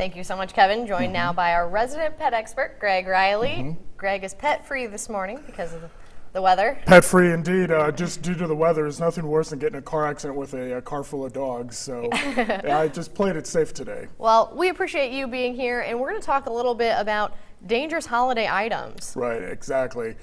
Thank you so much, Kevin. Joined now by our resident pet expert, Greg Riley. Greg is pet-free this morning because of the weather. Pet-free indeed. Just due to the weather, there's nothing worse than getting in a car accident with a car full of dogs. So yeah, I just played it safe today. Well, we appreciate you being here, and we're going to talk a little bit about dangerous holiday items. Right, exactly.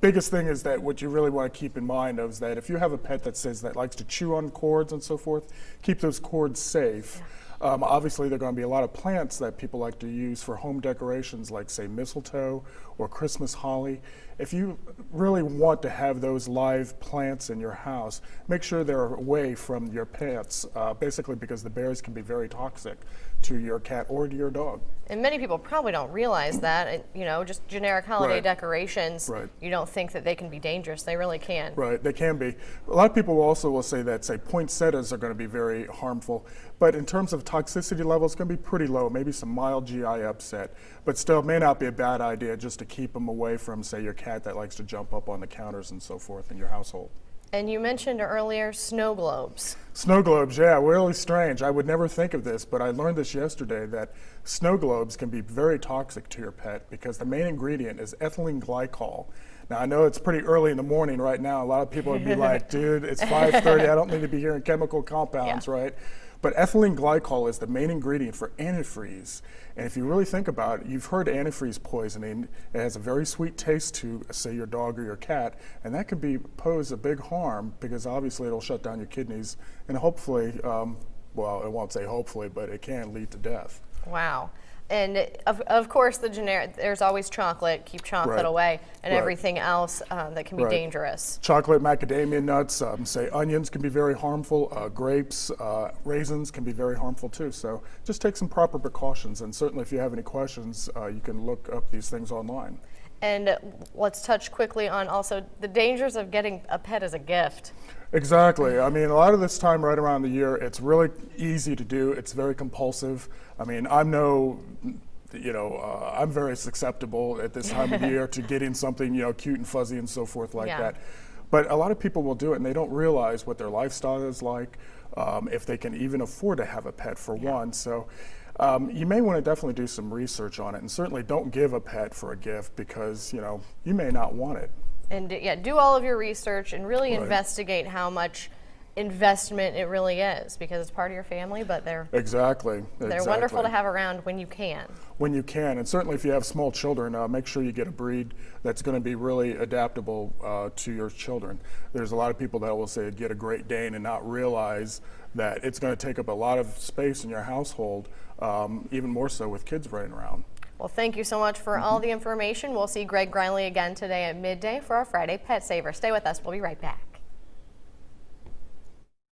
Biggest thing is that what you really want to keep in mind is that if you have a pet that likes to chew on cords and so forth, keep those cords safe. Yeah. Obviously, there are going to be a lot of plants that people like to use for home decorations, like say mistletoe or Christmas holly. If you really want to have those live plants in your house, make sure they're away from your pets, basically because the berries can be very toxic to your cat or to your dog. And many people probably don't realize that, you know, just generic holiday decorations, you don't think that they can be dangerous. They really can. Right, they can be. A lot of people also will say that, say, poinsettias are going to be very harmful, but in terms of toxicity levels, it's going to be pretty low, maybe some mild GI upset, but still it may not be a bad idea just to keep them away from, say, your cat that likes to jump up on the counters and so forth in your household. And you mentioned earlier snow globes. Snow globes, yeah, really strange. I would never think of this, but I learned this yesterday that snow globes can be very toxic to your pet because the main ingredient is ethylene glycol. Now, I know it's pretty early in the morning right now. A lot of people would be like, dude, it's 5:30. I don't need to be hearing chemical compounds, right? But ethylene glycol is the main ingredient for antifreeze. And if you really think about it, you've heard antifreeze poisoning. It has a very sweet taste to, say, your dog or your cat, and that can pose a big harm because obviously it'll shut down your kidneys and hopefully, well, I won't say hopefully, but it can lead to death. Wow. And of course, the generic, there's always chocolate, keep chocolate away, and everything else that can be dangerous. Chocolate, macadamia nuts, say onions can be very harmful, grapes, raisins can be very harmful too. So just take some proper precautions, and certainly if you have any questions, you can look up these things online. And let's touch quickly on also the dangers of getting a pet as a gift. Exactly. I mean, a lot of this time right around the year, it's really easy to do. It's very compulsive. I mean, I'm very susceptible at this time of year to getting something, cute and fuzzy and so forth like that. But a lot of people will do it and they don't realize what their lifestyle is like, if they can even afford to have a pet for one. So you may want to definitely do some research on it, and certainly don't give a pet for a gift because, you may not want it. And yeah, do all of your research and really investigate how much investment it really is because it's part of your family, but they're wonderful to have around when you can. When you can, and certainly if you have small children, make sure you get a breed that's going to be really adaptable to your children. There's a lot of people that will say get a Great Dane and not realize that it's going to take up a lot of space in your household, even more so with kids running around. Well, thank you so much for all the information. We'll see Greg Riley again today at midday for our Friday Pet Saver. Stay with us. We'll be right back.